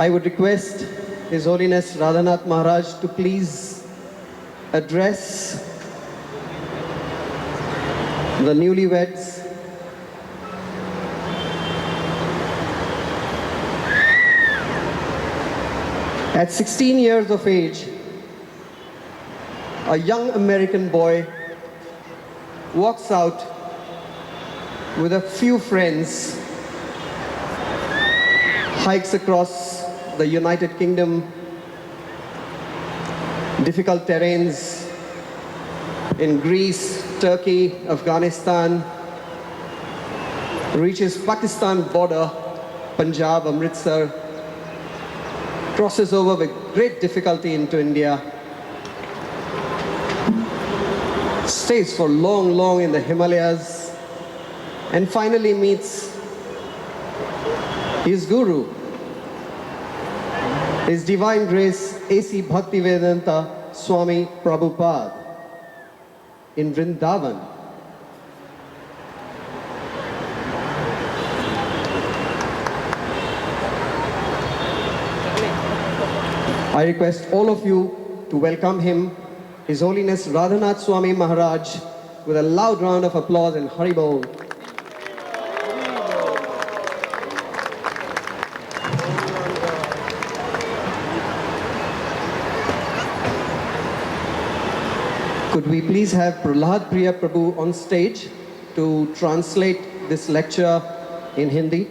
I would request His Holiness Radhanath Maharaj to please address the newlyweds. At 16 years of age, a young American boy walks out with a few friends, hikes across the United Kingdom, difficult terrains in Greece, Turkey, Afghanistan, reaches Pakistan border, Punjab, Amritsar, crosses over with great difficulty into India, stays for long in the Himalayas, and finally meets his guru, His Divine Grace A.C. Bhaktivedanta Swami Prabhupada in Vrindavan. I request all of you to welcome him, His Holiness Radhanath Swami Maharaj, with a loud round of applause and Haribol. Could we please have Prahlad Priya Prabhu on stage to translate this lecture in Hindi?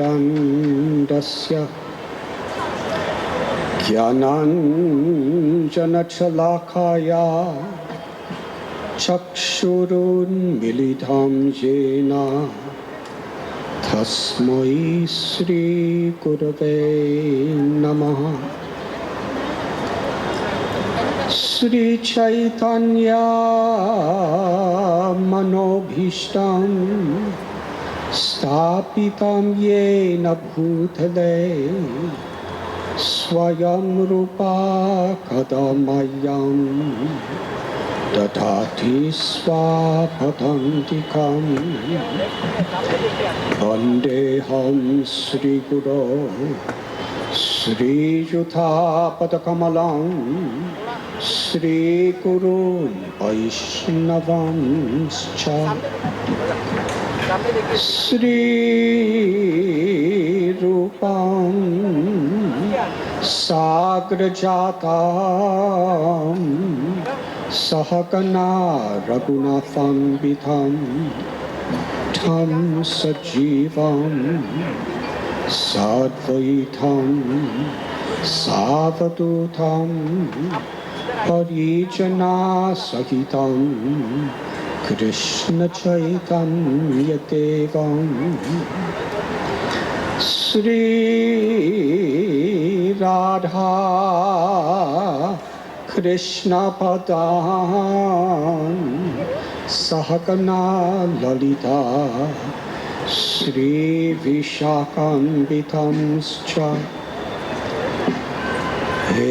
Dandasya Jnananjanachalakaya Chakshurun Milidham Jena Tasmai Sri Gurave Namaha. Sri Chaitanya Manobhishtam Stapitam Yena Bhutale Swayam Rupa Kadamayam Dadati Swapadantikam Vandeham Sri Guru Sri Jutha Padakamalam Sri Guru Vaishnavamscha Sri Rupam Sagrajatam Sahagana Raghunatham Vidham Tam Sajivam Sadvaitam Savadutam Parijana Sahitam Krishna Chaitanya Devam Sri Radha Krishna Padam Sahagana Lalita Sri Vishakambhitamscha. He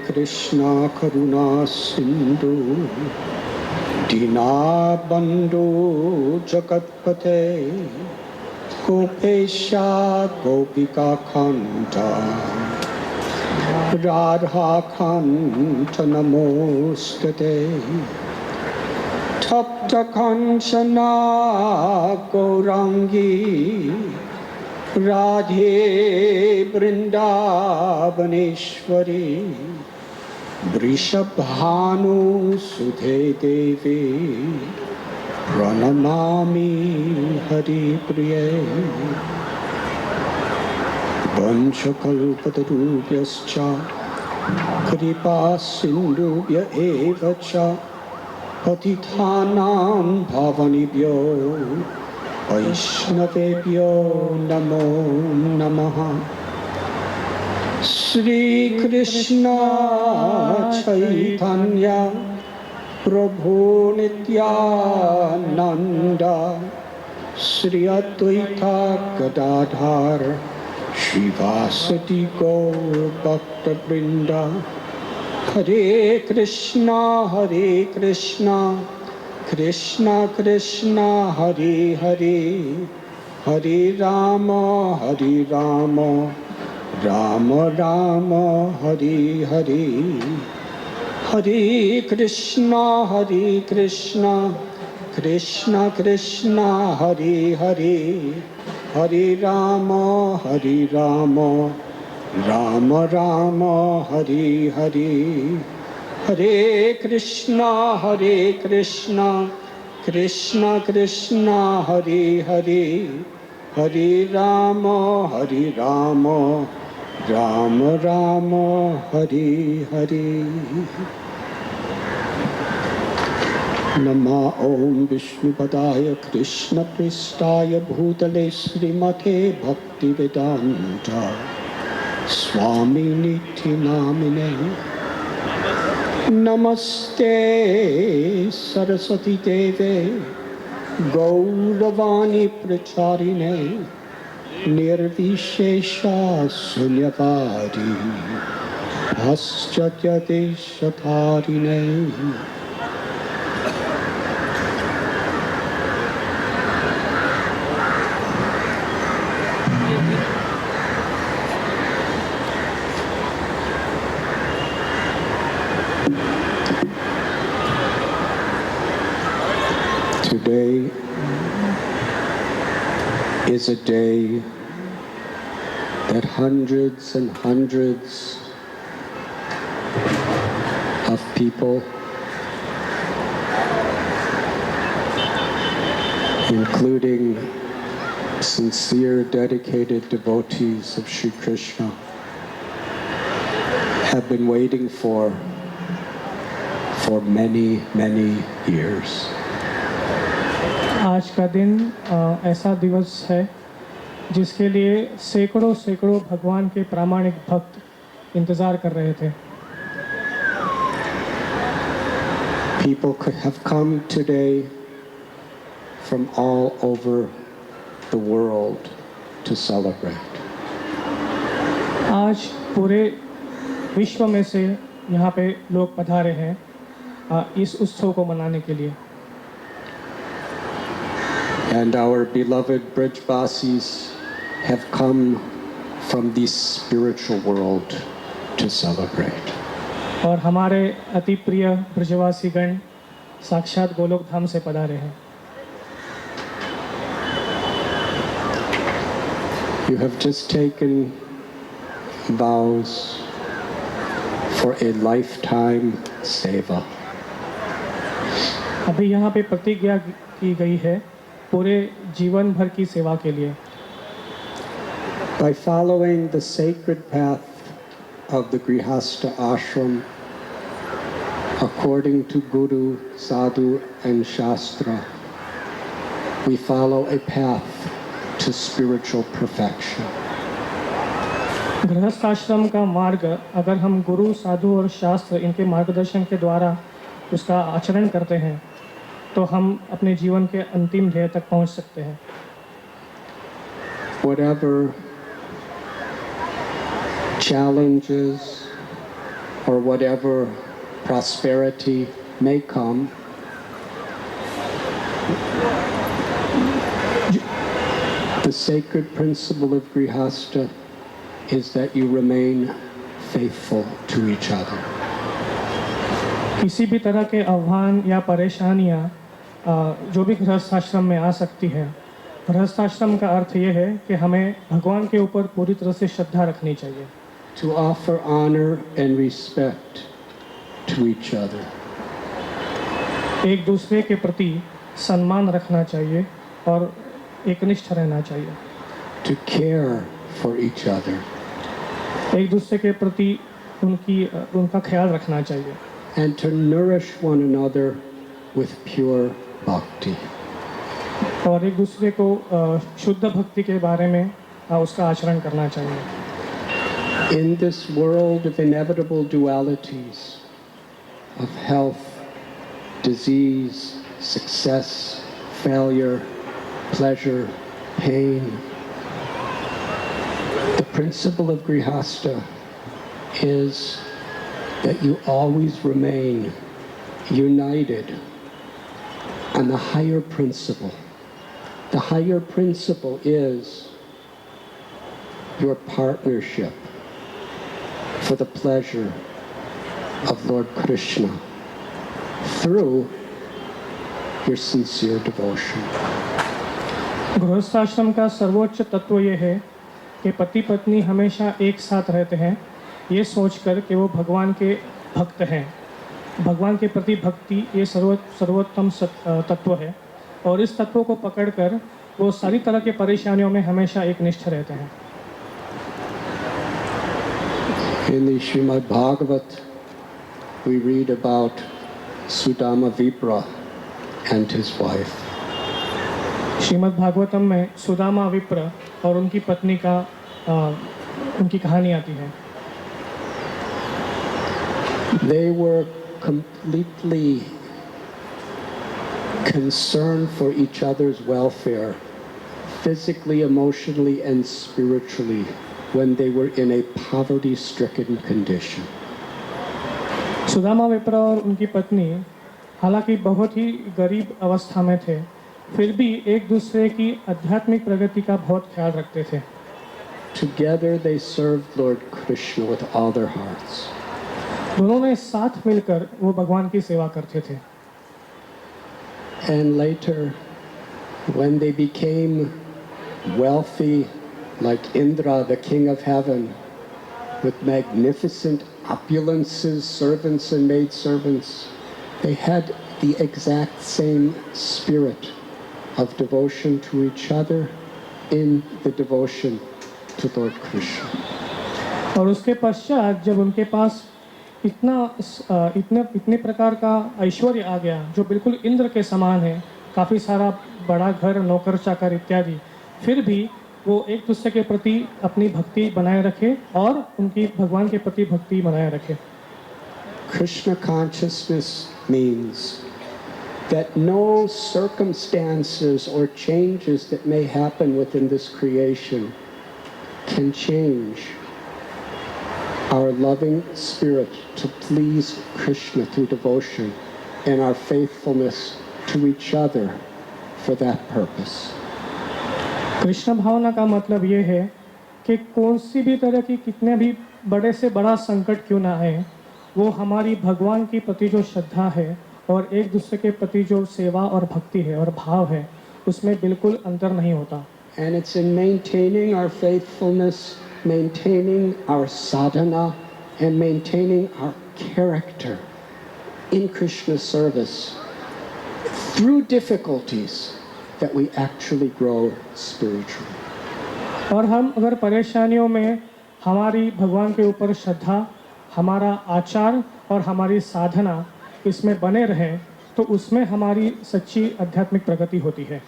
Krishna Karuna Sindhu दीनाबन्धो जगत्पते गोपेशा गोपिकान्त राधाकान्त नमोस्तुते तप्तकाञ्चना गौराङ्गी राधे वृन्दावनेश्वरी वृषभानुसुते देवी प्रणमामि हरिप्रिये वंशकल्पतरुभ्यश्च कृपासिन्धुभ्य एव च पतितानां पावनेभ्यो वैष्णवेभ्यो नमो नमः। श्री कृष्ण चैतन्य प्रभु नित्यानंद श्री अद्वैत गदाधर श्रीवासदि गौर भक्तवृंद। हरे कृष्णा कृष्णा कृष्णा हरे हरे, हरे राम राम राम हरे हरे, हरे कृष्णा कृष्णा कृष्णा हरे हरे, हरे राम राम राम हरे हरे, हरे कृष्णा कृष्णा कृष्णा हरे हरे, हरे राम राम राम हरे हरे। नमः ओम विष्णुपदाय कृष्णपृष्ठाय भूतले श्रीमते भक्तिवेदांत स्वामिनिति नामिने। नमस्ते सरस्वती देवे गौरवाणी प्रचारिणे निर्विशेषा शून्यवादी पाश्चात्यदेशधारिणे। Today is a day that hundreds and hundreds of people, including sincere, dedicated devotees of Sri Krishna, have been waiting for many, many years. आज का दिन ऐसा दिवस है जिसके लिए सैकड़ों सैकड़ों भगवान के प्रामाणिक भक्त इंतजार कर रहे थे। People have come today from all over the world to celebrate. आज पूरे विश्व में से यहाँ पे लोग पधारे हैं इस उत्सव को मनाने के लिए। And our beloved Brajvasis have come from the spiritual world to celebrate. और हमारे अति प्रिय ब्रजवासी गण साक्षात गोलोक धाम से पधारे हैं। You have just taken vows for a lifetime seva. अभी यहाँ पे प्रतिज्ञा की गई है पूरे जीवन भर की सेवा के लिए। By following the sacred path of the Grihastha ashram according to Guru, Sadhu and Shastra, we follow a path to spiritual perfection. गृहस्थ आश्रम का मार्ग अगर हम गुरु, साधु और शास्त्र इनके मार्गदर्शन के द्वारा उसका आचरण करते हैं तो हम अपने जीवन के अंतिम ध्येय तक पहुंच सकते हैं। Whatever challenges or whatever prosperity may come, The sacred principle of Grihastha is that you remain faithful to each other. किसी भी तरह के आह्वान या परेशानियाँ जो भी गृहस्थाश्रम में आ सकती है, गृहस्थाश्रम का अर्थ ये है कि हमें भगवान के ऊपर पूरी तरह से श्रद्धा रखनी चाहिए, To offer honor and respect to each other. एक दूसरे के प्रति सम्मान रखना चाहिए और एकनिष्ठ रहना चाहिए, To care for each other. एक दूसरे के प्रति उनका ख्याल रखना चाहिए And to nourish one another with pure bhakti. और एक दूसरे को शुद्ध भक्ति के बारे में उसका आचरण करना चाहिए. In this world of inevitable dualities, of health, disease, success, failure, pleasure, pain, the principle of Grihastha is that you always remain united on the higher principle. The higher principle is your partnership for the pleasure of Lord Krishna through your sincere devotion. गृहस्थाश्रम का सर्वोच्च तत्व ये है कि पति पत्नी हमेशा एक साथ रहते हैं, ये सोचकर कि वो भगवान के भक्त हैं. भगवान के प्रति भक्ति ये सर्वोत्तम तत्व है और इस तत्व को पकड़कर वो सारी तरह के परेशानियों में हमेशा एकनिष्ठ रहते हैं. In the Srimad Bhagavat, we read about Sudama Vipra and his wife. Shrimad Bhagavatam में सुदामा विप्र और उनकी पत्नी का उनकी कहानी आती है. They were completely concerned for each other's welfare, physically, emotionally, and spiritually, when they were in a poverty-stricken condition. Sudama विप्र और उनकी पत्नी हालांकि बहुत ही गरीब अवस्था में थे, फिर भी एक दूसरे की आध्यात्मिक प्रगति का बहुत ख्याल रखते थे. Together they served Lord Krishna with all their hearts. दोनों ने साथ मिलकर वो भगवान की सेवा करते थे. And later, when they became wealthy, like Indra, the king of heaven, with magnificent opulences, servants and maidservants, they had the exact same spirit of devotion to each other in the devotion to Lord Krishna. और उसके पश्चात जब उनके पास इतने प्रकार का ऐश्वर्य आ गया जो बिल्कुल इंद्र के समान है, काफ़ी सारा बड़ा घर, नौकर चाकर इत्यादि, फिर भी वो एक दूसरे के प्रति अपनी भक्ति बनाए रखे और उनकी भगवान के प्रति भक्ति बनाए रखे. Krishna consciousness means that no circumstances or changes that may happen within this creation can change our loving spirit to please Krishna through devotion and our faithfulness to each other for that purpose. Krishna भावना का मतलब ये है कि कौन सी भी तरह की कितने भी बड़े से बड़ा संकट क्यों ना आए, वो हमारी भगवान के प्रति जो श्रद्धा है और एक दूसरे के प्रति जो सेवा और भक्ति है और भाव है, उसमें बिल्कुल अंतर नहीं होता. And it's in maintaining our faithfulness, maintaining our sadhana, and maintaining our character in Krishna's service through difficulties that we actually grow spiritually. और हम अगर परेशानियों में हमारी भगवान के ऊपर श्रद्धा, हमारा आचार और हमारी साधना इसमें बने रहें, तो उसमें हमारी सच्ची आध्यात्मिक प्रगति होती है.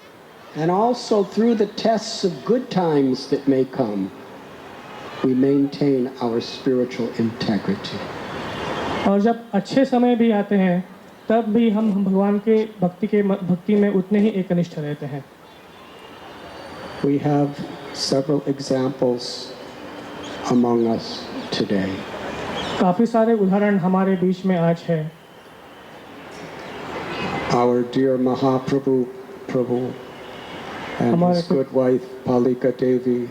And also through the tests of good times that may come, we maintain our spiritual integrity. और जब अच्छे समय भी आते हैं, तब भी हम भगवान के भक्ति में उतने ही एकनिष्ठ रहते हैं. We have several examples among us today. काफ़ी सारे उदाहरण हमारे बीच में आज है. Our dear Mahaprabhu Prabhu and हमारे his good wife Palika Devi.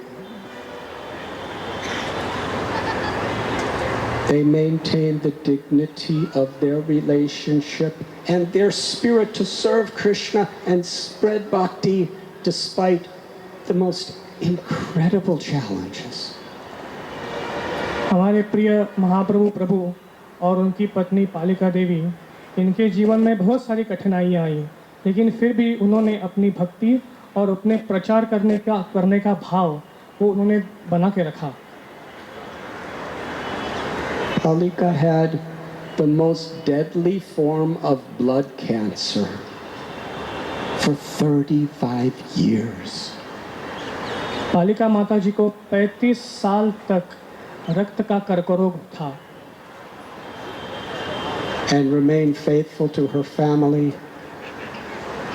They maintained the dignity of their relationship and their spirit to serve Krishna and spread bhakti despite the most incredible challenges. हमारे प्रिय महाप्रभु प्रभु और उनकी पत्नी पालिका देवी, इनके जीवन में बहुत सारी कठिनाइयाँ आई, लेकिन फिर भी उन्होंने अपनी भक्ति और अपने प्रचार करने का भाव वो उन्होंने बना के रखा। Palika had the most deadly form of blood cancer for 35 years. पालिका माता जी को 35 साल तक रक्त का कर्करोग था And remained faithful to her family.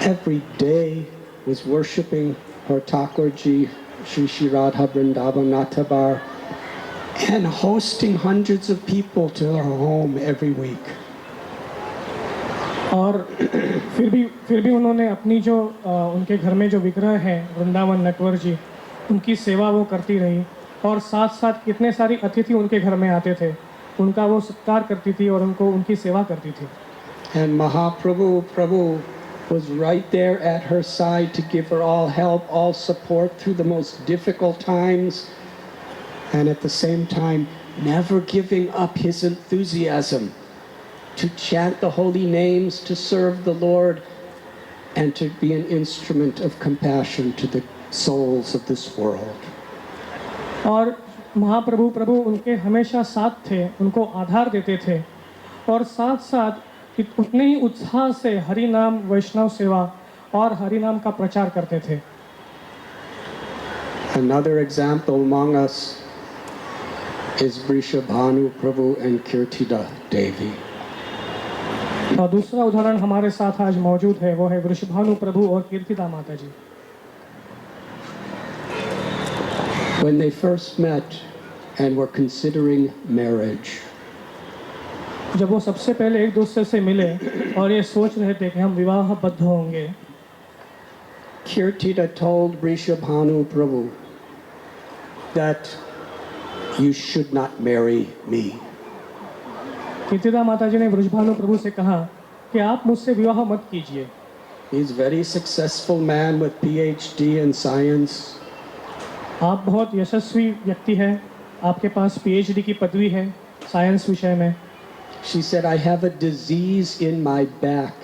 Every day was worshipping her Thakurji, Shri Shri Radha Vrindavan Natabar, and hosting hundreds of people to her home every week. और फिर भी उन्होंने अपनी जो उनके घर में जो विग्रह हैं वृंदावन नटवर जी, उनकी सेवा वो करती रही और साथ साथ कितने सारी अतिथि उनके घर में आते थे, उनका वो सत्कार करती थी और उनकी सेवा करती थी। And Prabhu was right there at her side to give her all help, all support through the most difficult times, and at the same time never giving up his enthusiasm to chant the holy names, to serve the Lord, and to be an instrument of compassion to the souls of this world. और महाप्रभु प्रभु उनके हमेशा साथ थे, उनको आधार देते थे और साथ साथ उतने ही उत्साह से हरि नाम, वैष्णव सेवा और हरि नाम का प्रचार करते थे। Another example among us is Vrishabhanu Prabhu and Kirtida Devi. और दूसरा उदाहरण हमारे साथ आज मौजूद है, वो है वृषभानु प्रभु और कीर्तिदा माता जी। When they first met and were considering marriage, जब वो सबसे पहले एक दूसरे से मिले और ये सोच रहे थे कि हम विवाहबद्ध होंगे, Kirtida told Vrishabhanu Prabhu that you should not marry me. Kirtida माता जी ने वृषभानु प्रभु से कहा कि आप मुझसे विवाह मत कीजिए। He's a very successful man with PhD in science. आप बहुत यशस्वी व्यक्ति हैं, आपके पास PhD की पदवी है साइंस विषय में। She said, I have a disease in my back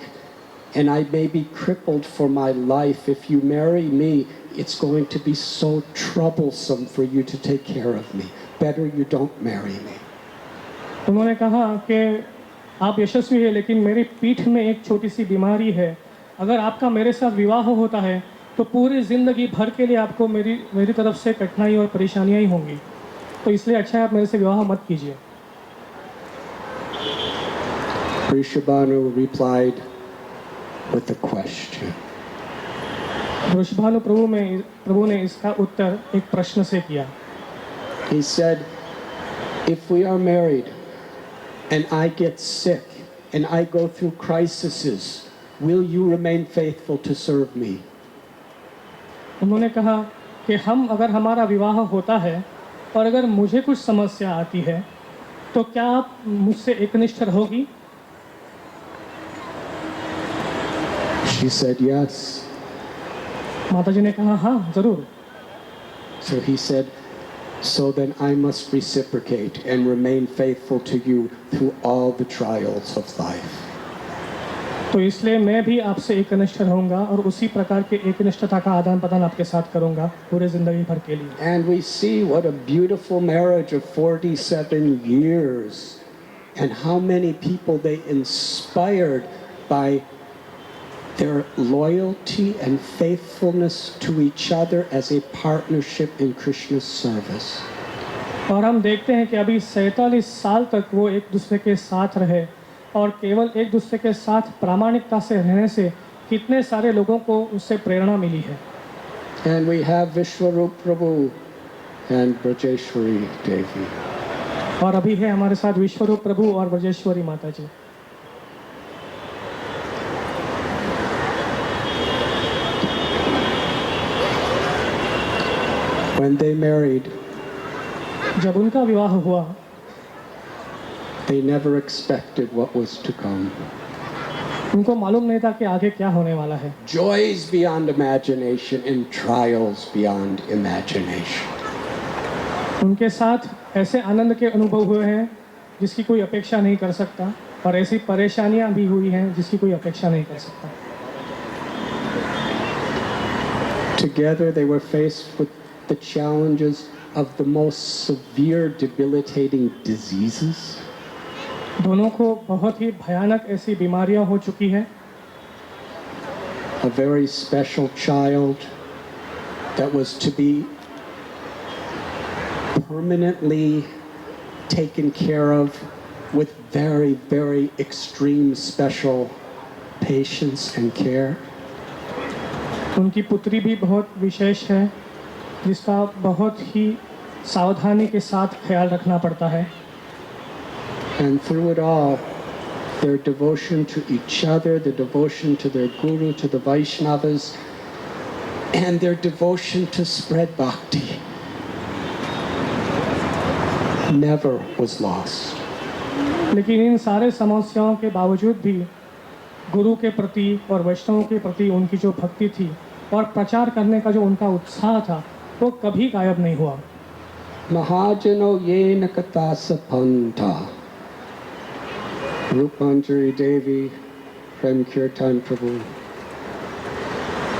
and I may be crippled for my life. If you marry me, it's going to be so troublesome for you to take care of me. Better you don't marry me. उन्होंने कहा कि आप यशस्वी हैं, लेकिन मेरी पीठ में एक छोटी सी बीमारी है, अगर आपका मेरे साथ विवाह होता है तो पूरी ज़िंदगी भर के लिए आपको मेरी तरफ से कठिनाई और परेशानियाँ ही होंगी, तो इसलिए अच्छा है आप मेरे से विवाह मत कीजिए। Vrishabhanu replied with a question. Vrishabhanu प्रभु ने इसका उत्तर एक प्रश्न से किया। He said, if we are married and I get sick and I go through crises, will you remain faithful to serve me? उन्होंने कहा कि अगर हमारा विवाह होता है और अगर मुझे कुछ समस्या आती है तो क्या आप मुझसे एकनिष्ठ रहोगी? She said yes. माता जी ने कहा हाँ ज़रूर। So he said, so then I must reciprocate and remain faithful to you through all the trials of life. तो इसलिए मैं भी आपसे एकनिष्ठ रहूँगा और उसी प्रकार के एकनिष्ठता का आदान प्रदान आपके साथ करूँगा पूरे ज़िंदगी भर के लिए। And we see what a beautiful marriage of 47 years and how many people they inspired by their loyalty and faithfulness to each other as a partnership in Krishna's service. और हम देखते हैं कि अभी 47 साल तक वो एक दूसरे के साथ रहे और केवल एक दूसरे के साथ प्रामाणिकता से रहने से कितने सारे लोगों को उससे प्रेरणा मिली है। And we have Vishwarup Prabhu and Brajeshwari Devi. और अभी है हमारे साथ विश्वरूप प्रभु और ब्रजेश्वरी माता जी। When they married, जब उनका विवाह हुआ they never expected what was to come. उनको मालूम नहीं था कि आगे क्या होने वाला है। Joys beyond imagination and trials beyond imagination. उनके साथ ऐसे आनंद के अनुभव हुए हैं जिसकी कोई अपेक्षा नहीं कर सकता, और ऐसी परेशानियां भी हुई हैं जिसकी कोई अपेक्षा नहीं कर सकता। Together they were faced with the challenges of the most severe debilitating diseases. दोनों को बहुत ही भयानक ऐसी बीमारियां हो चुकी हैं। A very special child that was to be permanently taken care of with very, very extreme special patience and care. उनकी पुत्री भी बहुत विशेष है जिसका बहुत ही सावधानी के साथ ख्याल रखना पड़ता है। And through it all, their devotion to each other, their devotion to their guru, to the Vaishnavas, and their devotion to spread bhakti never was lost. लेकिन इन सारे समस्याओं के बावजूद भी गुरु के प्रति और वैष्णवों के प्रति उनकी जो भक्ति थी और प्रचार करने का जो उनका उत्साह था वो कभी गायब नहीं हुआ। Mahajano yena katasa panta. Rupanjari Devi, Prem Kirtan Prabhu.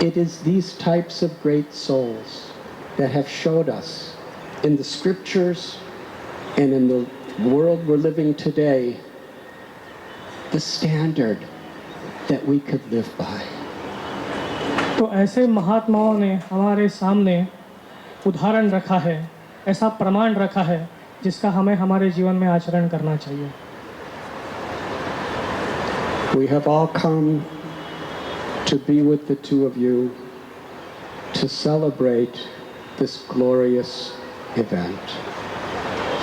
It is these types of great souls that have showed us in the scriptures and in the world we're living today the standard that we could live by. तो ऐसे महात्माओं ने हमारे सामने उदाहरण रखा है, ऐसा प्रमाण रखा है जिसका हमें हमारे जीवन में आचरण करना चाहिए। We have all come to be with the two of you to celebrate this glorious event.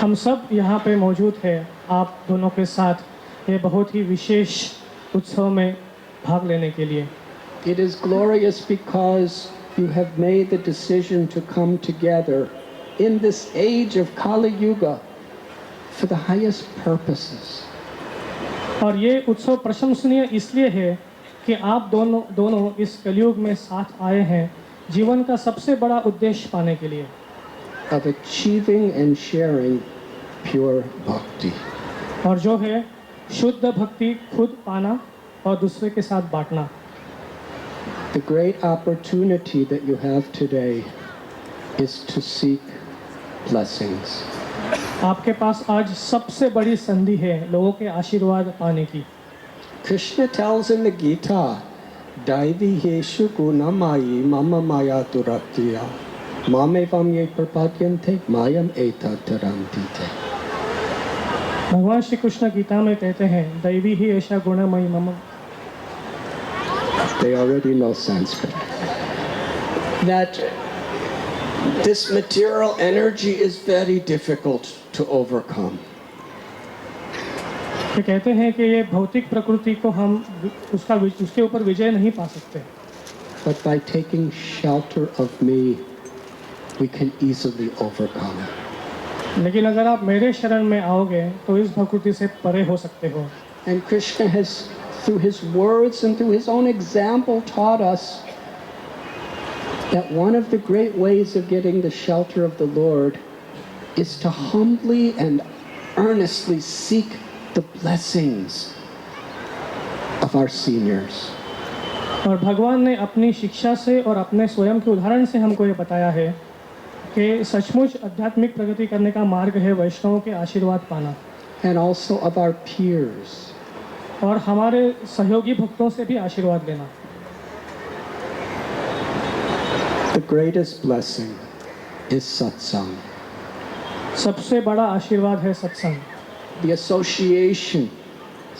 हम सब यहाँ पे मौजूद हैं आप दोनों के साथ ये बहुत ही विशेष उत्सव में भाग लेने के लिए। It is glorious because you have made the decision to come together in this age of Kali Yuga for the highest purposes. और ये उत्सव प्रशंसनीय इसलिए है कि आप दोनों इस कलयुग में साथ आए हैं जीवन का सबसे बड़ा उद्देश्य पाने के लिए, Of achieving and sharing pure bhakti. और जो है शुद्ध भक्ति खुद पाना और दूसरे के साथ बांटना। The great opportunity that you have today is to seek blessings. आपके पास आज सबसे बड़ी संधि है लोगों के आशीर्वाद पाने की। Krishna tells in the Gita, Daivi Yeshu Gunamayi Mama Maya Duratya Mamevam Ye Prapadyante Mayam Eta Tarantite. भगवान श्री कृष्ण गीता में कहते हैं दैवी ही ऐसा गुणमयी मम। They already know Sanskrit. That this material energy is very difficult to overcome. ये कहते हैं कि ये भौतिक प्रकृति को हम उसके ऊपर विजय नहीं पा सकते, But by taking shelter of me, we can easily overcome it. लेकिन अगर आप मेरे शरण में आओगे तो इस प्रकृति से परे हो सकते हो। And Krishna has, through his words and through his own example, taught us that one of the great ways of getting the shelter of the Lord is to humbly and earnestly seek the blessings of our seniors. और भगवान ने अपनी शिक्षा से और अपने स्वयं के उदाहरण से हमको ये बताया है कि सचमुच आध्यात्मिक प्रगति करने का मार्ग है वैष्णवों के आशीर्वाद पाना, And also of our peers. और हमारे सहयोगी भक्तों से भी आशीर्वाद लेना। The greatest blessing is satsang. सबसे बड़ा आशीर्वाद है सत्संग, The association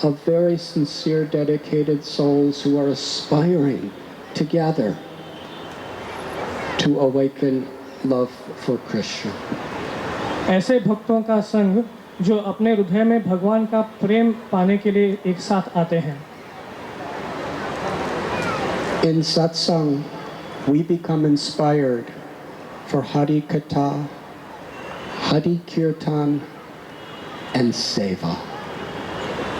of very sincere, dedicated souls who are aspiring together to awaken love for Krishna. ऐसे भक्तों का संग जो अपने हृदय में भगवान का प्रेम पाने के लिए एक साथ आते हैं। In satsang, we become inspired for Hari Katha, Hari Kirtan, and Seva.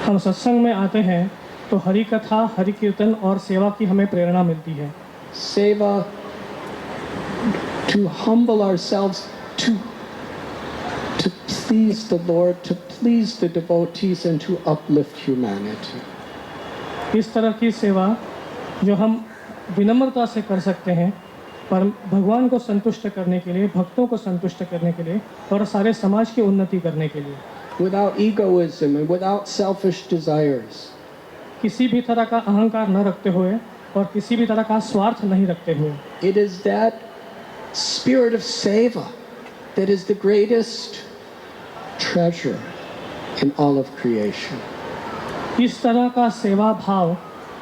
हम सत्संग में आते हैं तो हरि कथा, हरि कीर्तन और सेवा की हमें प्रेरणा मिलती है। Seva, to humble ourselves, to please the Lord, to please the devotees, and to uplift humanity. इस तरह की सेवा जो हम विनम्रता से कर सकते हैं, पर भगवान को संतुष्ट करने के लिए, भक्तों को संतुष्ट करने के लिए और सारे समाज की उन्नति करने के लिए, Without egoism and without selfish desires. किसी भी तरह का अहंकार न रखते हुए और किसी भी तरह का स्वार्थ नहीं रखते हुए। It is that spirit of seva that is the greatest treasure in all of creation. इस तरह का सेवा भाव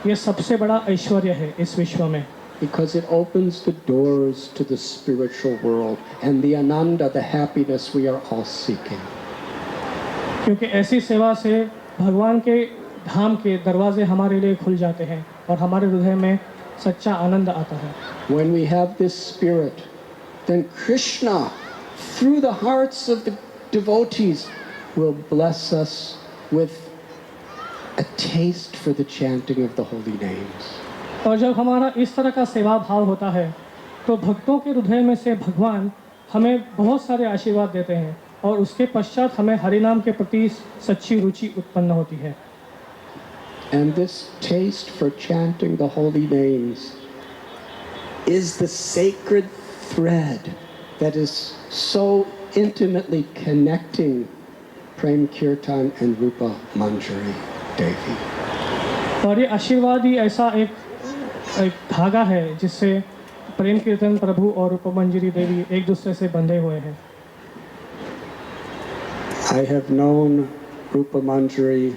ये सबसे बड़ा ऐश्वर्य है इस विश्व में, Because it opens the doors to the spiritual world and the ananda, the happiness we are all seeking. क्योंकि ऐसी सेवा से भगवान के धाम के दरवाजे हमारे लिए खुल जाते हैं और हमारे हृदय में सच्चा आनंद आता है। When we have this spirit, then Krishna, through the hearts of the devotees, will bless us with a taste for the chanting of the holy names. और जब हमारा इस तरह का सेवा भाव होता है तो भक्तों के हृदय में से भगवान हमें बहुत सारे आशीर्वाद देते हैं और उसके पश्चात हमें हरिनाम के प्रति सच्ची रुचि उत्पन्न होती है। And this taste for chanting the holy names is the sacred thread that is so intimately connecting Prem Kirtan and Rupa Manjari Devi. और ये आशीर्वाद ही ऐसा एक धागा है जिससे प्रेम कीर्तन प्रभु और रूप मंजरी देवी एक दूसरे से बंधे हुए हैं। I have known Rupa Manjari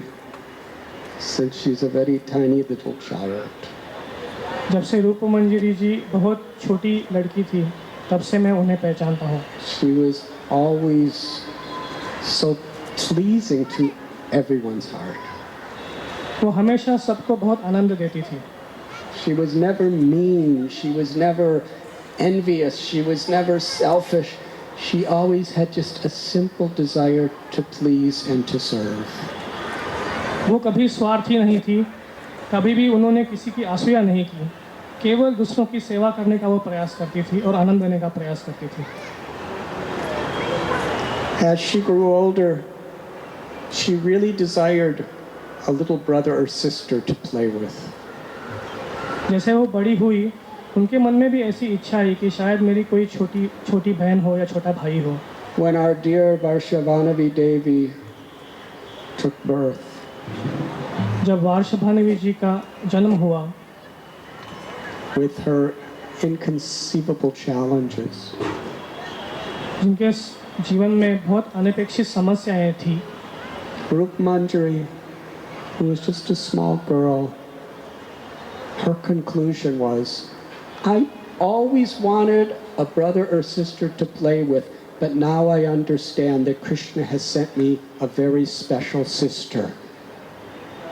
since she's a very tiny little child. जब से रूप मंजरी जी बहुत छोटी लड़की थी तब से मैं उन्हें पहचानता हूँ। She was always so pleasing to everyone's heart. वो हमेशा सबको बहुत आनंद देती थी। She was never mean, she was never envious, she was never selfish. She always had just a simple desire to please and to serve. वो कभी स्वार्थी नहीं थी, कभी भी उन्होंने किसी की आसूया नहीं की, केवल दूसरों की सेवा करने का वो प्रयास करती थी और आनंद देने का प्रयास करती थी। As she grew older, she really desired a little brother or sister to play with. जैसे वो बड़ी हुई उनके मन में भी ऐसी इच्छा आई कि शायद मेरी कोई छोटी बहन हो या छोटा भाई हो। When our dear Varshavanavi Devi took birth, जब वार्षभानवी जी का जन्म हुआ with her inconceivable challenges, जिनके जीवन में बहुत अनपेक्षित समस्याएं थी, Rup Manjari, who was just a small girl, her conclusion was, I always wanted a brother or sister to play with, but now I understand that Krishna has sent me a very special sister,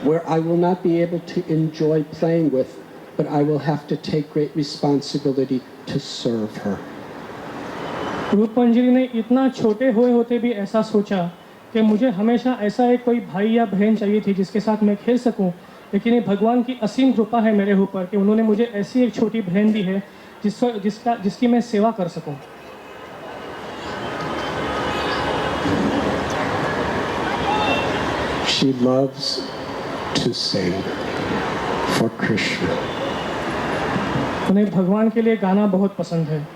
where I will not be able to enjoy playing with, but I will have to take great responsibility to serve her. रूप मंजरी ने इतना छोटे हुए होते भी ऐसा सोचा कि मुझे हमेशा ऐसा एक कोई भाई या बहन चाहिए थी जिसके साथ मैं खेल सकूं, लेकिन ये भगवान की असीम कृपा है मेरे ऊपर कि उन्होंने मुझे ऐसी एक छोटी बहन दी है जिसकी मैं सेवा कर सकूं। She loves to sing for Krishna. उन्हें भगवान के लिए गाना बहुत पसंद है।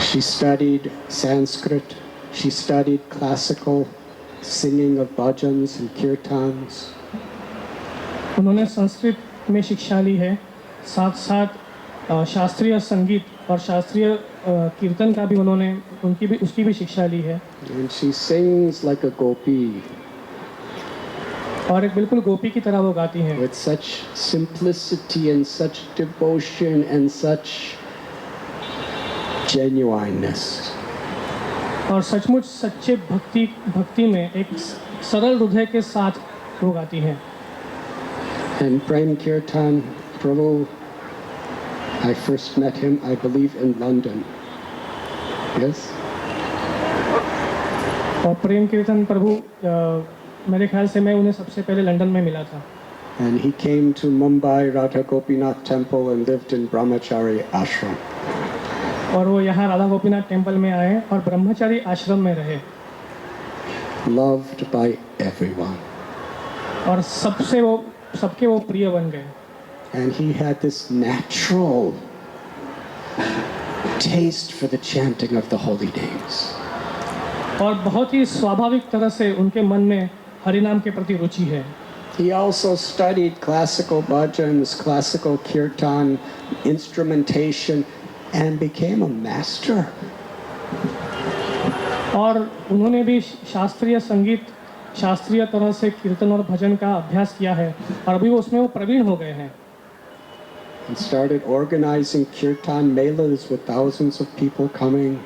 She studied Sanskrit, she studied classical singing of bhajans and kirtans. उन्होंने संस्कृत में शिक्षा ली है, साथ साथ शास्त्रीय संगीत और शास्त्रीय कीर्तन का भी उसकी भी शिक्षा ली है। And she sings like a gopi और एक बिल्कुल गोपी की तरह वो गाती हैं। with such simplicity and such devotion and such genuineness. और सचमुच सच्चे भक्ति में एक सरल हृदय के साथ वो गाती हैं। And Prem Kirtan, Prabhu, I first met him, I believe, in London. Yes? और प्रेम कीर्तन प्रभु मेरे ख्याल से मैं उन्हें सबसे पहले लंदन में मिला था। And he came to Mumbai Radha Gopinath Temple and lived in Brahmachari Ashram. और वो यहाँ राधा गोपीनाथ टेम्पल में आए और ब्रह्मचारी आश्रम में रहे Loved by everyone. और सबके वो प्रिय बन गए। And he had this natural taste for the chanting of the holy names. और बहुत ही स्वाभाविक तरह से उनके मन में हरि नाम के प्रति रुचि है। He also studied classical bhajans, classical kirtan, instrumentation, and became a master. और उन्होंने भी शास्त्रीय संगीत, शास्त्रीय तरह से कीर्तन और भजन का अभ्यास किया है और अभी उसमें वो प्रवीण हो गए हैं। And started organizing kirtan melas with thousands of people coming.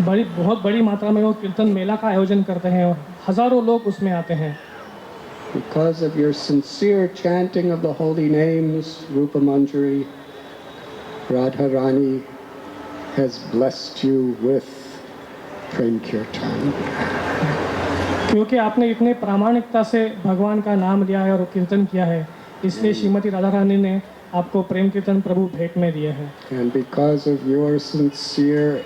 बहुत बड़ी मात्रा में वो कीर्तन मेला का आयोजन करते हैं और हजारों लोग उसमें आते हैं। Because of your sincere chanting of the holy names, Rupa Manjari, Radharani has blessed you with Prem Kirtan. क्योंकि आपने इतने प्रामाणिकता से भगवान का नाम लिया है और कीर्तन किया है, इसलिए श्रीमती राधा रानी ने आपको प्रेम कीर्तन प्रभु भेंट में दिए हैं। And because of your sincere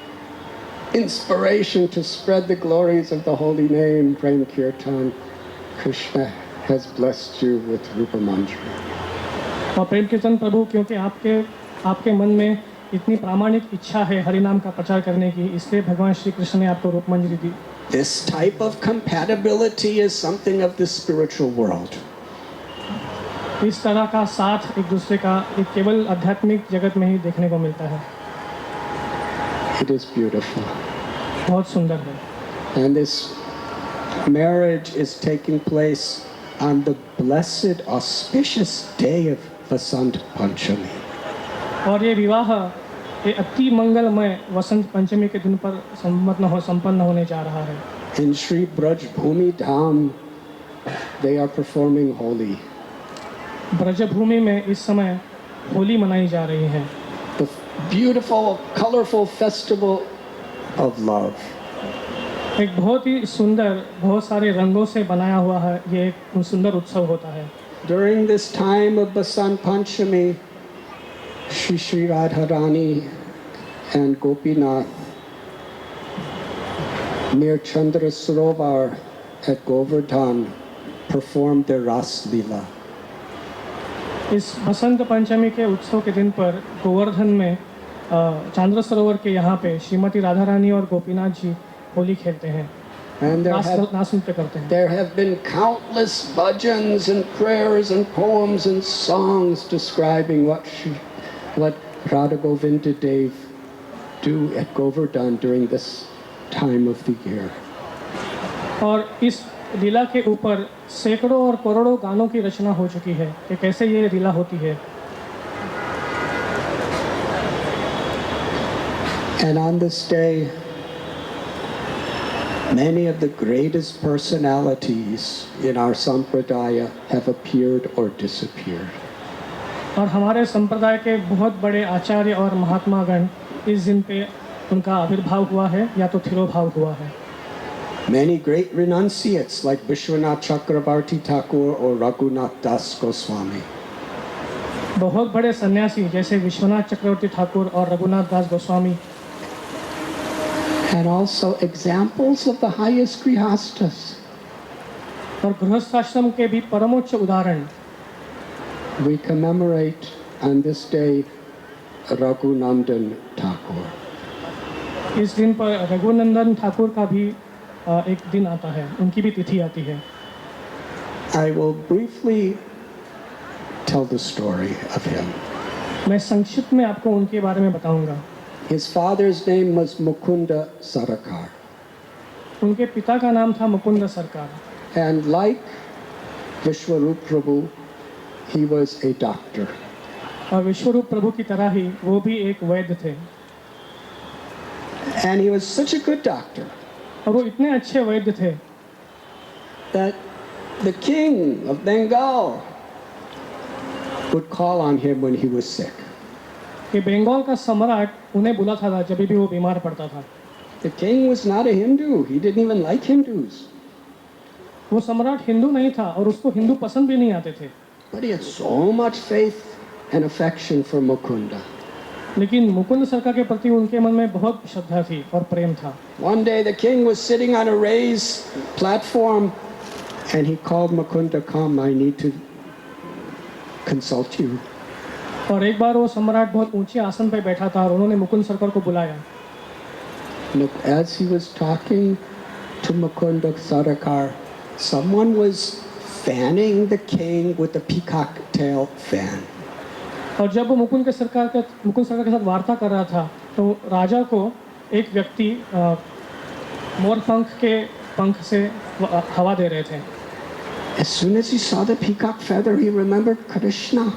inspiration to spread the glories of the holy name, Prem Kirtan, Krishna has blessed you with Rupa Manjari. और प्रेम कीर्तन प्रभु क्योंकि आपके मन में इतनी प्रामाणिक इच्छा है हरि नाम का प्रचार करने की, इसलिए भगवान श्री कृष्ण ने आपको रूप मंजरी दी। This type of compatibility is something of the spiritual world. इस तरह का साथ एक दूसरे का एक केवल आध्यात्मिक जगत में ही देखने को मिलता है। It is beautiful. बहुत सुंदर है। And this marriage is taking place on the blessed, auspicious day of Vasant Panchami. और ये विवाह ये अति मंगलमय वसंत पंचमी के दिन पर संपन्न होने जा रहा है। In Sri Braj Bhumi Dham, they are performing Holi. Braj Bhoomi में इस समय होली मनाई जा रही है। The beautiful, colorful festival of love. एक बहुत ही सुंदर, बहुत सारे रंगों से बनाया हुआ है ये एक सुंदर उत्सव होता है। During this time of Basant Panchami, Shri Radharani and Gopinath near Chandra Sarovar at Govardhan performed their Ras Leela. इस बसंत पंचमी के उत्सव के दिन पर गोवर्धन में चंद्र सरोवर के यहाँ पे श्रीमती राधा रानी और गोपीनाथ जी होली खेलते हैं, And नाच नृत्य करते हैं। there have been countless bhajans and prayers and poems and songs describing what Radha Govinda Dev do at Govardhan during this time of the year. और इस लीला के ऊपर सैकड़ों और करोड़ों गानों की रचना हो चुकी है कि कैसे ये लीला होती है। And on this day, many of the greatest personalities in our sampradaya have appeared or disappeared. और हमारे संप्रदाय के बहुत बड़े आचार्य और महात्मागण इस दिन पे उनका आविर्भाव हुआ है या तो तिरोभाव हुआ है। Many great renunciates like Vishwanath Chakravarti Thakur or Raghunath Das Goswami. बहुत बड़े सन्यासी जैसे विश्वनाथ चक्रवर्ती ठाकुर और रघुनाथ दास Goswami. And also examples of the highest grihastas. और गृहस्थाश्रम के भी परमोच्च उदाहरण। We commemorate on this day Raghunandan Thakur. इस दिन पर रघुनंदन ठाकुर का भी एक दिन आता है, उनकी भी तिथि आती है। I will briefly tell the story of him. मैं संक्षिप्त में आपको उनके बारे में बताऊंगा। His father's name was Mukunda Sarakar. उनके पिता का नाम था मुकुंद सरकार। And like Vishwarup Prabhu, he was a doctor. और विश्वरूप प्रभु की तरह ही वो भी एक वैद्य थे। And he was such a good doctor और वो इतने अच्छे वैद्य थे that the king of Bengal would call on him when he was sick. कि बंगाल का सम्राट उन्हें बुलाता था जब भी वो बीमार पड़ता था। The king was not a Hindu. He didn't even like Hindus. वो सम्राट हिंदू नहीं था और उसको हिंदू पसंद भी नहीं आते थे, But he had so much faith and affection for Mukunda. लेकिन मुकुंद सरकार के प्रति उनके मन में बहुत श्रद्धा थी और प्रेम था। One day the king was sitting on a raised platform and he called Mukunda, come, I need to consult you. और एक बार वो सम्राट बहुत ऊंचे आसन पर बैठा था और उन्होंने मुकुंद सरकार को बुलाया। Look, as he was talking to Mukunda Sarakar, someone was fanning the king with a peacock tail fan. और जब वो मुकुंद सरकार के साथ वार्ता कर रहा था तो राजा को एक व्यक्ति मोर पंख से हवा दे रहे थे। As soon as he saw the peacock feather, he remembered Krishna.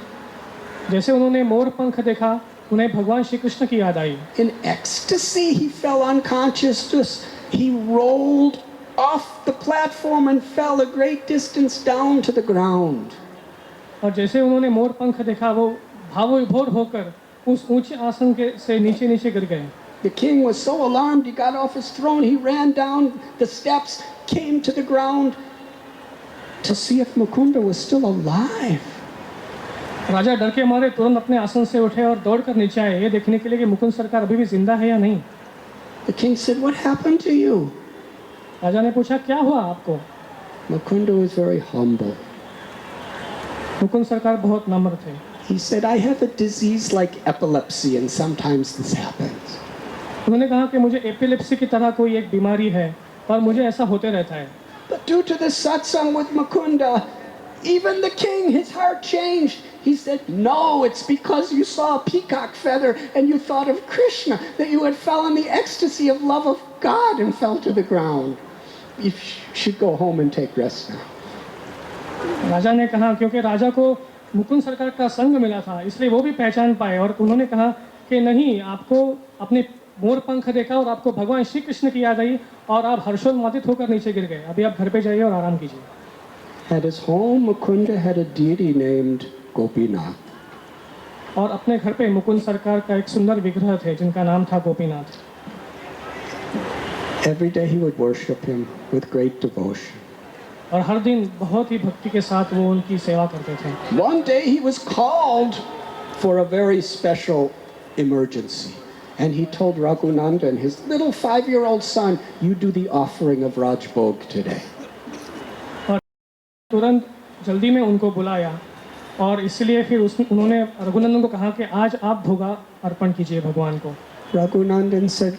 जैसे उन्होंने मोर पंख देखा उन्हें भगवान श्री कृष्ण की याद आई। In ecstasy, he fell unconscious. He rolled off the platform and fell a great distance down to the ground. और जैसे उन्होंने मोर पंख देखा वो भावविभोर होकर उस ऊंचे आसन से नीचे गिर गए। The king was so alarmed, he got off his throne, he ran down the steps, came to the ground to see if Mukunda was still alive. राजा डर के मारे तुरंत अपने आसन से उठे और दौड़कर नीचे आए ये देखने के लिए कि मुकुंद सरकार अभी भी जिंदा है या नहीं। The king said, what happened to you? राजा ने पूछा क्या हुआ आपको? Mukunda was very humble. Mukund सरकार बहुत नम्र थे। He said, I have a disease like epilepsy and sometimes this happens. उन्होंने कहा कि मुझे एपिलेप्सी की तरह कोई एक बीमारी है और मुझे ऐसा होते रहता है। But due to the satsang with Mukunda, even the king, his heart changed. He said, no, it's because you saw a peacock feather and you thought of Krishna, that you had fell in the ecstasy of love of God and fell to the ground. You should go home and take rest now. राजा ने कहा क्योंकि राजा को मुकुंद सरकार का संग मिला था इसलिए वो भी पहचान पाए और उन्होंने कहा कि नहीं, आपको अपने मोर पंख देखा और आपको भगवान श्री कृष्ण की याद आई और आप हर्षोन्मादित होकर नीचे गिर गए। अभी आप घर पे जाइए और आराम कीजिए। At his home, Mukunda had a deity named Gopinath. और अपने घर पे मुकुंद सरकार का एक सुंदर विग्रह थे जिनका नाम था Gopinath. Every day he would worship him with great devotion. और हर दिन बहुत ही भक्ति के साथ वो उनकी सेवा करते थे। One day he was called for a very special emergency. And he told Raghunandan, his little 5-year-old son, you do the offering of Rajbhog today. और तुरंत जल्दी में उनको बुलाया और इसलिए फिर उन्होंने रघुनंदन को कहा कि आज आप भोगा अर्पण कीजिए भगवान को। Raghunandan said,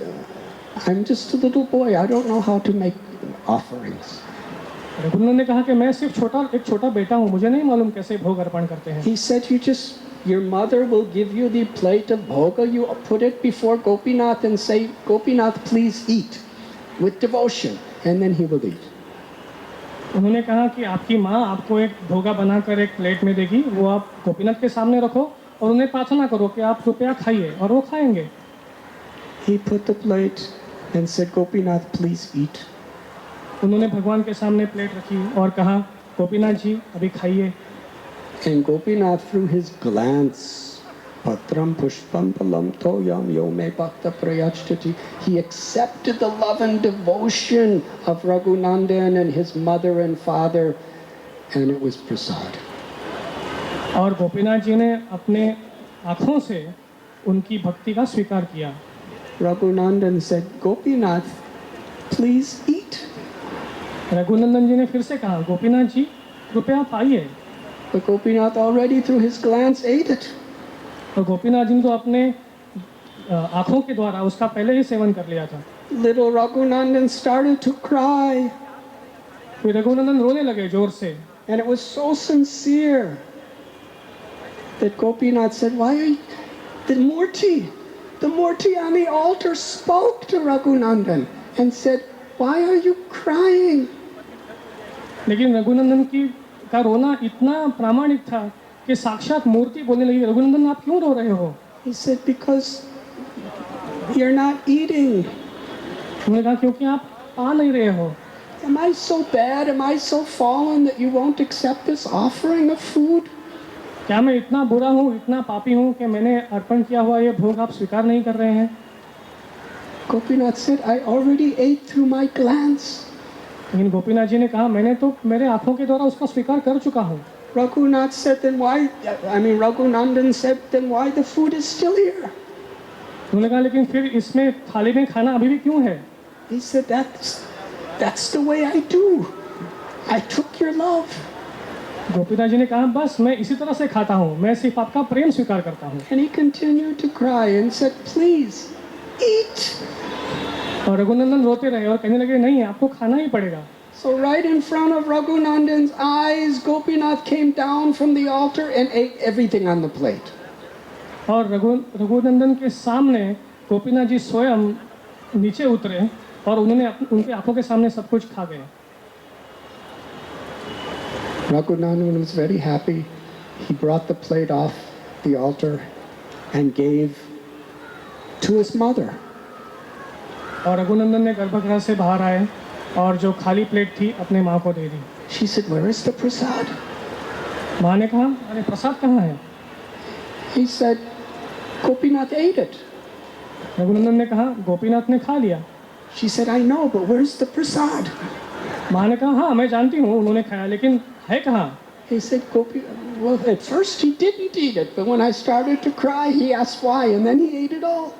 I'm just a little boy, I don't know how to make offerings. Raghunandan ने कहा कि मैं सिर्फ एक छोटा बेटा हूँ, मुझे नहीं मालूम कैसे भोग अर्पण करते हैं। He said, your mother will give you the plate of bhoga, you put it before Gopinath and say, Gopinath, please eat with devotion, and then he will eat. उन्होंने कहा कि आपकी माँ आपको एक भोगा बनाकर एक प्लेट में देगी, वो आप गोपीनाथ के सामने रखो और उन्हें प्रार्थना करो कि आप कृपया खाइए और वो खाएंगे। He put the plate and said, Gopinath, please eat. उन्होंने भगवान के सामने प्लेट रखी और कहा गोपीनाथ जी अभी खाइए। And Gopinath, through his glance, Patram Pushpam Palam Toyam Yome Bhakta Prayachtati, he accepted the love and devotion of Raghunandan and his mother and father, and it was prasad. और गोपीनाथ जी ने अपने आँखों से उनकी भक्ति का स्वीकार किया। Raghunandan said, Gopinath, please eat. Raghunandan जी ने फिर से कहा गोपीनाथ जी कृपया आप आइए। But Gopinath already through his glance ate it. तो गोपीनाथ जी ने तो अपने आँखों के द्वारा उसका पहले ही सेवन कर लिया था। Little Raghunandan started to cry. फिर रघुनंदन रोने लगे जोर से। And it was so sincere that Gopinath said, why are you... The Murti on the altar spoke to Raghunandan and said, why are you crying? लेकिन रघुनंदन का रोना इतना प्रामाणिक था कि साक्षात मूर्ति बोलने लगी, रघुनंदन आप क्यों रो रहे हो? He said, because you're not eating. उन्होंने कहा क्योंकि आप पा नहीं रहे हो। Am I so bad? Am I so fallen that you won't accept this offering of food? क्या मैं इतना बुरा हूँ, इतना पापी हूँ कि मैंने अर्पण किया हुआ ये भोग आप स्वीकार नहीं कर रहे हैं? Gopinath said, I already ate through my glands. लेकिन गोपीनाथ जी ने कहा मैंने तो मेरे आंखों के द्वारा उसका स्वीकार कर चुका हूँ। Raghunath said, Raghunandan said, then why the food is still here? उन्होंने कहा लेकिन फिर इसमें थाली में खाना अभी भी क्यों है? He said, that's the way I do. I took your love. Gopinath ji ने कहा बस मैं इसी तरह से खाता हूँ, मैं सिर्फ आपका प्रेम स्वीकार करता हूँ। And he continued to cry and said, please, eat. और रघुनंदन रोते रहे और कहने लगे नहीं आपको खाना ही पड़ेगा। So right in front of Raghunandan's eyes, Gopinath came down from the altar and ate everything on the plate. और रघुनंदन के सामने गोपीनाथ जी स्वयं नीचे उतरे और उन्होंने उनके आंखों के सामने सब कुछ खा गए। Raghunandan was very happy. He brought the plate off the altar and gave to his mother. और रघुनंदन ने गर्भगृह से बाहर आए और जो खाली प्लेट थी अपने माँ को दे दी। She said, where is the prasad? माँ ने कहा अरे प्रसाद कहाँ है? He said, Gopinath ate it. Raghunandan ने कहा गोपीनाथ ने खा लिया। She said, I know, but where's the prasad? माँ ने कहा हाँ मैं जानती हूँ उन्होंने खाया लेकिन है कहाँ? He said, well, at first he didn't eat it, but when I started to cry, he asked why, and then he ate it all.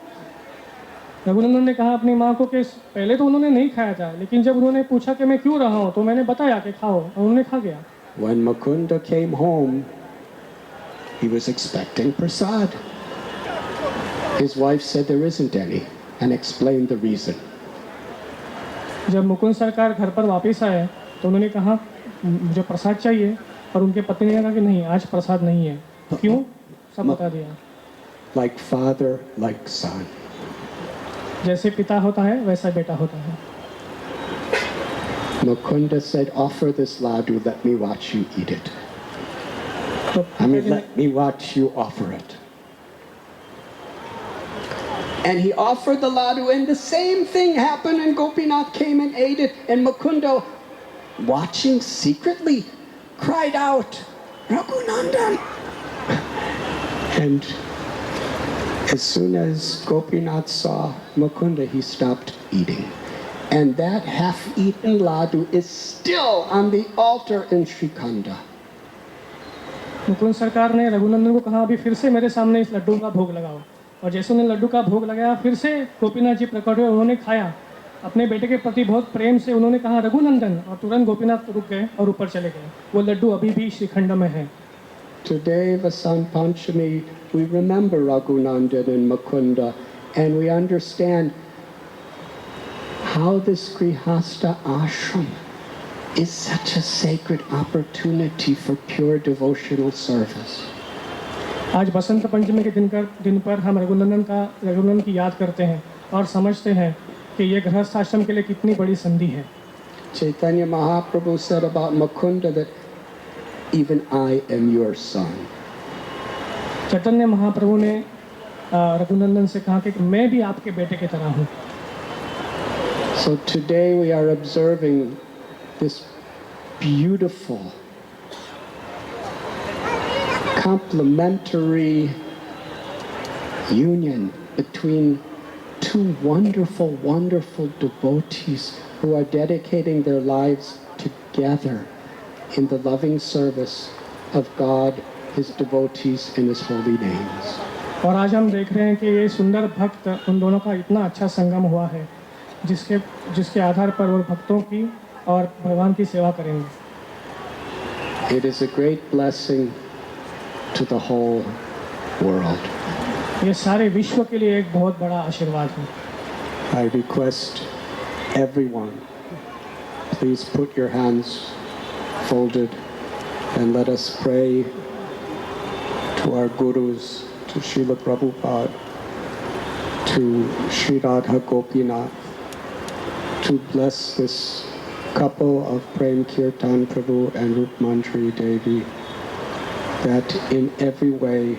Raghunandan ने कहा अपनी माँ को कि पहले तो उन्होंने नहीं खाया था लेकिन जब उन्होंने पूछा कि मैं क्यों रहा हूँ तो मैंने बताया कि खाओ और उन्होंने खा गया। When Mukunda came home, he was expecting prasad. His wife said there isn't any and explained the reason. जब मुकुंद सरकार घर पर वापस आए तो उन्होंने कहा मुझे प्रसाद चाहिए और उनके पत्नी ने कहा कि नहीं आज प्रसाद नहीं है। क्यों? सब बता दिया। Like father, like son. जैसे पिता होता है वैसा बेटा होता है। Mukunda said, offer this laddu, let me watch you eat it. तो Let me watch you offer it. And he offered the laddu, and the same thing happened, and Gopinath came and ate it, and Mukunda, watching secretly, cried out, Raghunandan! And as soon as Gopinath saw Mukunda, he stopped eating. And that half-eaten laddu is still on the altar in Srikhanda. Mukund सरकार ने रघुनंदन को कहा अभी फिर से मेरे सामने इस लड्डू का भोग लगाओ और जैसे उन्होंने लड्डू का भोग लगाया फिर से गोपीनाथ जी प्रकट हुए उन्होंने खाया अपने बेटे के प्रति बहुत प्रेम से उन्होंने कहा रघुनंदन और तुरंत गोपीनाथ रुक गए और ऊपर चले गए। वो लड्डू अभी भी श्रीखंड में है। Today, Vasant Panchami, we remember Raghunandan and Mukunda, and we understand how this Grihastha ashram is such a sacred opportunity for pure devotional service. आज बसंत पंचमी के दिन पर हम रघुनंदन की याद करते हैं और समझते हैं कि ये गृहस्थ आश्रम के लिए कितनी बड़ी संधि है। Chaitanya Mahaprabhu said about Mukunda that even I am your son. Chaitanya Mahaprabhu ने रघुनंदन से कहा कि मैं भी आपके बेटे की तरह हूँ। So today we are observing this beautiful, complementary union between two wonderful, wonderful devotees who are dedicating their lives together in the loving service of God, His devotees, and His holy names. और आज हम देख रहे हैं कि ये सुंदर भक्त उन दोनों का इतना अच्छा संगम हुआ है जिसके आधार पर वो भक्तों की और भगवान की सेवा करेंगे। It is a great blessing to the whole world. ये सारे विश्व के लिए एक बहुत बड़ा आशीर्वाद है। I request everyone, please put your hands folded and let us pray to our gurus, to Srila Prabhupada, to Sri Radha Gopinath, to bless this couple of Prem Kirtan Prabhu and Rup Mantri Devi, that in every way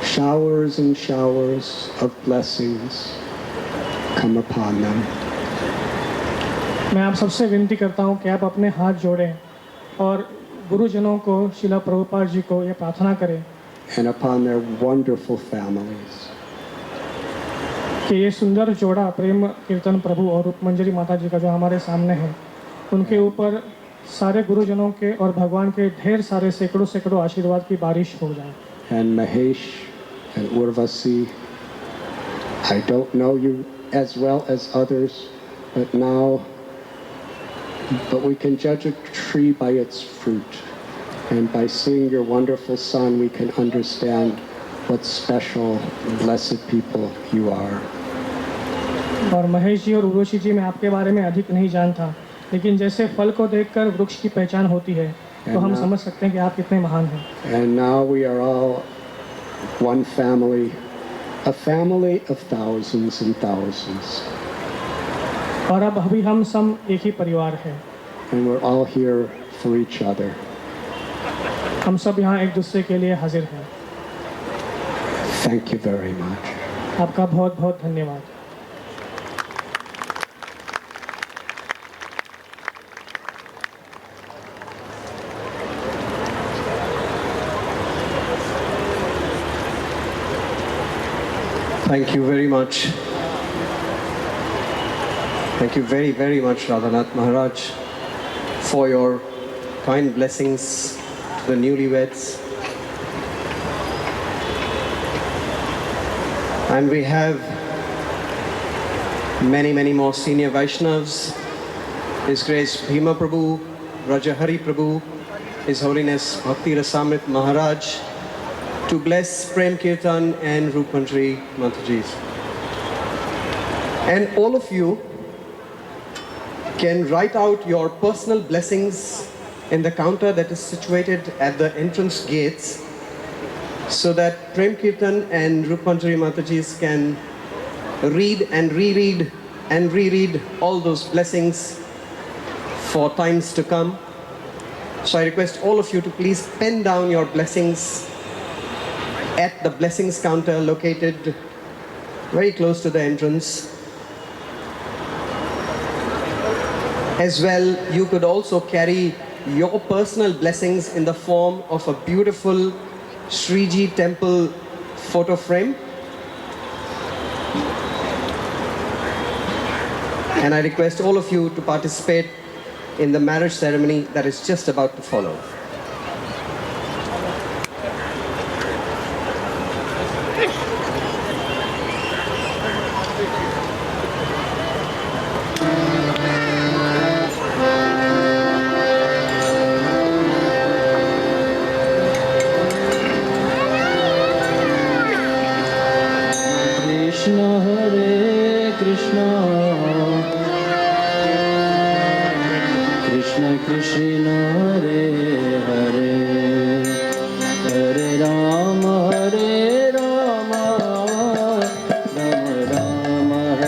showers and showers of blessings come upon them. मैं आप सबसे विनती करता हूँ कि आप अपने हाथ जोड़ें और गुरुजनों को, शिला प्रभुपाद जी को ये प्रार्थना करें and upon their wonderful families. कि ये सुंदर जोड़ा प्रेम कीर्तन प्रभु और रूप मंजरी माता जी का जो हमारे सामने है, उनके ऊपर सारे गुरुजनों के और भगवान के ढेर सारे सैकड़ों सैकड़ों आशीर्वाद की बारिश हो जाए। And Mahesh and Urvasi, I don't know you as well as others, but we can judge a tree by its fruit. And by seeing your wonderful son, we can understand what special, blessed people you are. और महेश जी और उर्वशी जी, मैं आपके बारे में अधिक नहीं जानता, लेकिन जैसे फल को देखकर वृक्ष की पहचान होती है, तो हम समझ सकते हैं कि आप कितने महान हैं। And now we are all one family, a family of thousands and thousands. और अब अभी हम सब एक ही परिवार हैं। And we're all here for each other. हम सब यहाँ एक दूसरे के लिए हाजिर हैं। Thank you very much. आपका बहुत बहुत धन्यवाद। Thank you very much. Thank you very, very much, Radhanath Maharaj, for your kind blessings to the newlyweds. And we have many, many more senior Vaishnavas. His Grace Bhima Prabhu, Rajahari Prabhu, His Holiness Bhakti Rasamrit Maharaj, to bless Prem Kirtan and Rupantri Mataji's. And all of you can write out your personal blessings in the counter that is situated at the entrance gates, so that Prem Kirtan and Rupantri Mataji's can read and reread all those blessings for times to come. So I request all of you to please pen down your blessings at the blessings counter located very close to the entrance. As well, you could also carry your personal blessings in the form of a beautiful Sriji temple photo frame. And I request all of you to participate in the marriage ceremony that is just about to follow. Krishna Krishna Hare